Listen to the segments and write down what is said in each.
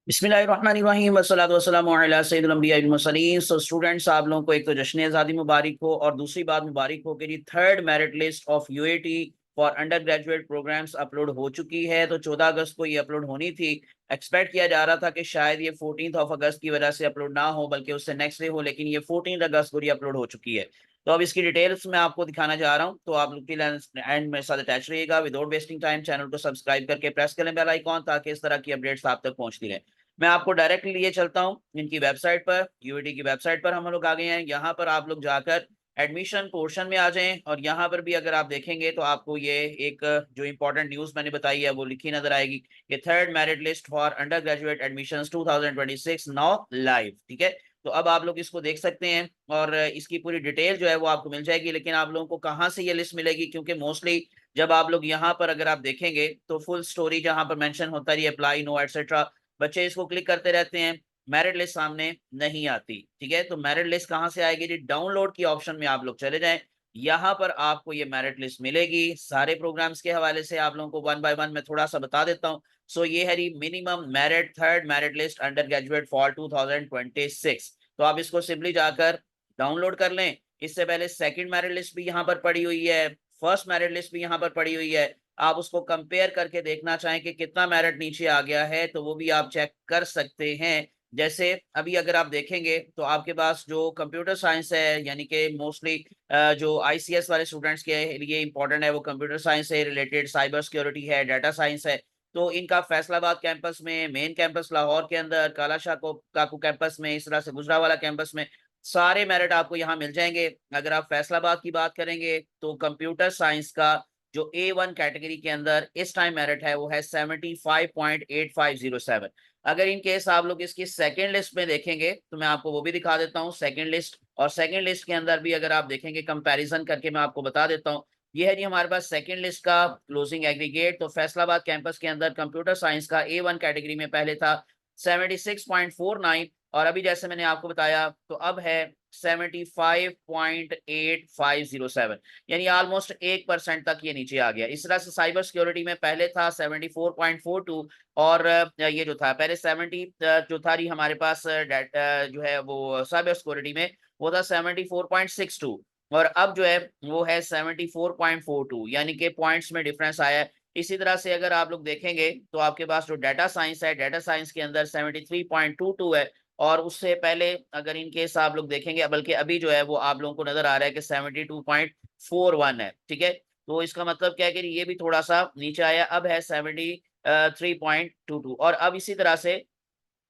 बिस्मिल्लाहिर्रहमानिर्रहीम वस्सलातु वस्सलामु अला सय्यिदिल अंबिया वल मुरसलीन। सो स्टूडेंट्स, आप लोगों को एक तो जश्न आज़ादी मुबारक हो और दूसरी बात मुबारक हो कि third merit list of UAT for undergraduate programmes uploaded हो चुकी है। तो 14 अगस्त को ये अपलोड होनी थी। एक्सपेक्ट किया जा रहा था कि शायद ये 14 अगस्त की वजह से अपलोड ना हो बल्कि उससे नेक्स्ट डे हो, लेकिन ये 14 अगस्त को ये अपलोड हो चुकी है। तो अब इसकी डिटेल्स मैं आपको दिखाना चाह रहा हूं, तो आप लोग एंड मेरे साथ अटैच रहिएगा। विदाउट वेस्टिंग टाइम चैनल को सब्सक्राइब करके प्रेस करें बेल आइकॉन, ताकि इस तरह की अपडेट्स आप तक पहुंचती रहे। मैं आपको डायरेक्टली लिए चलता हूं इनकी वेबसाइट पर। यूआईटी की वेबसाइट पर हम लोग आ गए हैं। यहाँ पर आप लोग जाकर एडमिशन पोर्शन में आ जाएं और यहाँ पर भी अगर आप देखेंगे तो आपको ये एक जो इंपॉर्टेंट न्यूज मैंने बताई है वो लिखी नजर आएगी। ये third merit list for under graduate admission 2026 now live. ठीक है, तो अब आप लोग इसको देख सकते हैं और इसकी पूरी डिटेल जो है वो आपको मिल जाएगी। लेकिन आप लोगों को कहाँ से ये लिस्ट मिलेगी, क्योंकि मोस्टली जब आप लोग यहाँ पर अगर आप देखेंगे तो फुल स्टोरी जहां पर मेंशन होता है अप्लाई नो एटसेट्रा, बच्चे इसको क्लिक करते रहते हैं, मेरिट लिस्ट सामने नहीं आती। ठीक है, तो मेरिट लिस्ट कहां से आएगी जी? डाउनलोड की ऑप्शन में आप लोग चले जाएं, यहां पर आपको ये मेरिट लिस्ट मिलेगी। सारे प्रोग्राम्स के हवाले से आप लोगों को वन बाय वन मैं थोड़ा सा बता देता हूं। सो ये है minimum merit third merit list under graduate for 2026। तो आप इसको सिंपली जाकर डाउनलोड कर लें। इससे पहले सेकंड मेरिट लिस्ट भी यहाँ पर पड़ी हुई है, फर्स्ट मेरिट लिस्ट भी यहाँ पर पड़ी हुई है। आप उसको कंपेयर करके देखना चाहें कि कितना मेरिट नीचे आ गया है तो वो भी आप चेक कर सकते हैं। जैसे अभी अगर आप देखेंगे तो आपके पास जो कंप्यूटर साइंस है, यानी कि मोस्टली जो आईसीएस वाले स्टूडेंट्स के लिए इंपॉर्टेंट है, वो कंप्यूटर साइंस से रिलेटेड साइबर सिक्योरिटी है, डाटा साइंस है। तो इनका फैसलाबाद कैंपस में, मेन कैंपस लाहौर के अंदर, कालाशाह काकू कैंपस में, इस तरह से गुजरावाला कैंपस में सारे मेरिट आपको यहाँ मिल जाएंगे। अगर आप फैसलाबाद की बात करेंगे तो कंप्यूटर साइंस का जो A1 कैटेगरी के अंदर इस टाइम मेरिट है वो है 75.8507। अगर इन केस आप लोग इसकी सेकंड लिस्ट में देखेंगे तो मैं आपको वो भी दिखा देता हूँ सेकंड लिस्ट, और सेकंड लिस्ट के अंदर भी अगर आप देखेंगे कंपैरिजन करके मैं आपको बता देता हूँ। ये है जी हमारे पास सेकंड लिस्ट का क्लोजिंग एग्रीगेट। तो फैसलाबाद कैंपस के अंदर कंप्यूटर साइंस का A1 कैटेगरी में पहले था 76.49, और अभी जैसे मैंने आपको बताया तो अब है 75.8507, यानी ऑलमोस्ट 1% तक ये नीचे आ गया। इस तरह से साइबर सिक्योरिटी में पहले था 74.42, और ये जो था पहले 70 जो था हमारे पास जो है वो साइबर सिक्योरिटी में वो था 74.62, और अब जो है वो है 74.42, यानी कि पॉइंट्स में डिफरेंस आया है। इसी तरह से अगर आप लोग देखेंगे तो आपके पास जो डाटा साइंस है, डाटा साइंस के अंदर 73.22 है, और उससे पहले अगर इन केस आप लोग देखेंगे, बल्कि अभी जो है वो आप लोगों को नजर आ रहा है कि 72.41 है। ठीक है, तो इसका मतलब क्या है कि ये भी थोड़ा सा नीचे आया, अब है 73.22। और अब इसी तरह से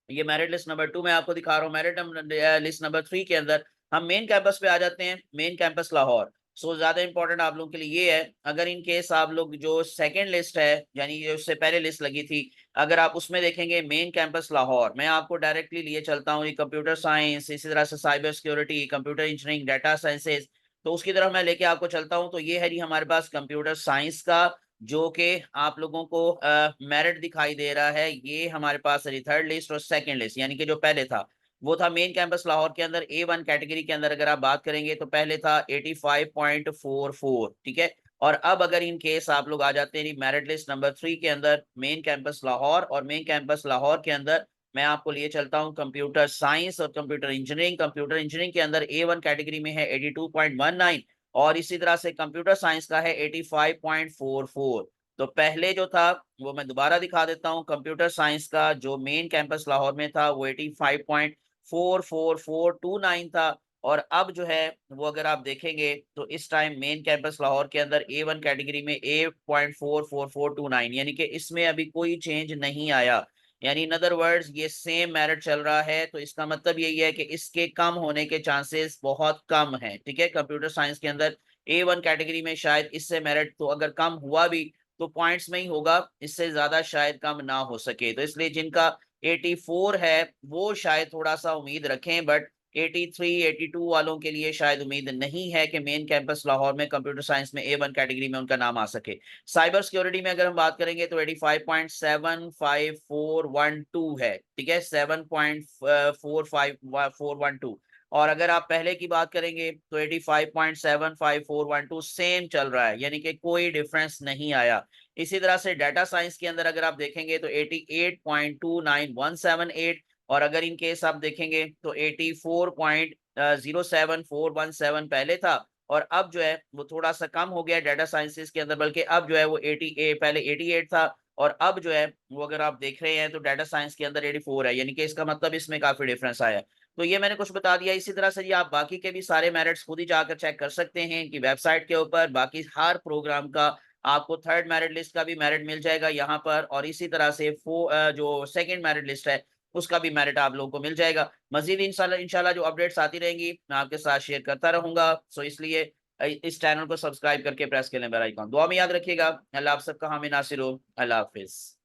ये मेरिट लिस्ट नंबर 2 मैं आपको दिखा रहा हूँ। मेरिट लिस्ट नंबर 3 के अंदर हम मेन कैंपस पे आ जाते हैं, मेन कैंपस लाहौर। सो ज्यादा इंपॉर्टेंट आप लोगों के लिए ये है, अगर इन केस आप लोग जो सेकंड लिस्ट है, यानी जो उससे पहले लिस्ट लगी थी, अगर आप उसमें देखेंगे मेन कैंपस लाहौर, मैं आपको डायरेक्टली लिए चलता हूँ। ये कंप्यूटर साइंस, इसी तरह से cyber security, computer engineering, data sciences, तो उसकी तरफ मैं लेके आपको चलता हूँ। तो ये है जी हमारे पास कंप्यूटर साइंस का जो कि आप लोगों को मेरिट दिखाई दे रहा है। ये हमारे पास थर्ड लिस्ट और सेकंड लिस्ट, यानी कि जो पहले था वो था मेन कैंपस लाहौर के अंदर A1 कैटेगरी के अंदर अगर आप बात करेंगे तो पहले था 85.44। ठीक है, और अब अगर इन केस आप लोग आ जाते हैं मेरिट लिस्ट नंबर 3 के अंदर मेन कैंपस लाहौर, और मेन कैंपस लाहौर के अंदर मैं आपको लिए चलता हूं कंप्यूटर साइंस और कंप्यूटर इंजीनियरिंग। कंप्यूटर इंजीनियरिंग के अंदर A1 कैटेगरी में है 82.19, और इसी तरह से कंप्यूटर साइंस का है 85.44। तो पहले जो था वो मैं दोबारा दिखा देता हूँ, कंप्यूटर साइंस का जो मेन कैंपस लाहौर में था वो 85.44429 था, और अब जो है वो अगर आप देखेंगे तो इस टाइम मेन कैंपस लाहौर के अंदर A1 कैटेगरी में 8.44429, यानी कि इसमें अभी कोई चेंज नहीं आया। यानी इन अदर वर्ड्स ये सेम मेरिट चल रहा है। तो इसका मतलब यही है कि इसके कम होने के चांसेस बहुत कम हैं। ठीक है, कंप्यूटर साइंस के अंदर A1 कैटेगरी में शायद इससे मेरिट तो अगर कम हुआ भी तो पॉइंट्स में ही होगा, इससे ज्यादा शायद कम ना हो सके। तो इसलिए जिनका 84 है वो शायद थोड़ा सा उम्मीद रखें, बट 83 82 वालों के लिए शायद उम्मीद नहीं है कि मेन कैंपस लाहौर में कंप्यूटर साइंस में A1 कैटेगरी में उनका नाम आ सके। साइबर सिक्योरिटी में अगर हम बात करेंगे तो 85.75412 है। ठीक है, 7.45412। और अगर आप पहले की बात करेंगे तो 85.75412 सेम चल रहा है, यानी कि कोई डिफरेंस नहीं आया। इसी तरह से डाटा साइंस के अंदर अगर आप देखेंगे तो 88.29178, और अगर इन केस आप देखेंगे तो 84.07417 पहले था, और अब जो है वो थोड़ा सा कम हो गया डाटा साइंसेस के अंदर, बल्कि अब जो है वो 88, पहले 88 था, और अब जो है वो अगर आप देख रहे हैं तो डाटा साइंस के अंदर 84 है, यानी कि इसका मतलब इसमें काफी डिफरेंस आया है। तो ये मैंने कुछ बता दिया। इसी तरह से जी आप बाकी के भी सारे मेरिट्स खुद ही जाकर चेक कर सकते हैं कि वेबसाइट के ऊपर बाकी हर प्रोग्राम का आपको थर्ड मेरिट लिस्ट का भी मेरिट मिल जाएगा यहाँ पर, और इसी तरह से जो सेकंड मेरिट लिस्ट है उसका भी मेरिट आप लोगों को मिल जाएगा। मजीद इंशाल्लाह इंशाल्लाह जो अपडेट्स आती रहेंगी मैं आपके साथ शेयर करता रहूंगा। सो इसलिए इस चैनल को सब्सक्राइब करके प्रेस कर लें बेल आइकॉन। दुआ में याद रखिएगा। अल्लाह आप सबका हामी नासिर हो। अल्लाह हाफिज।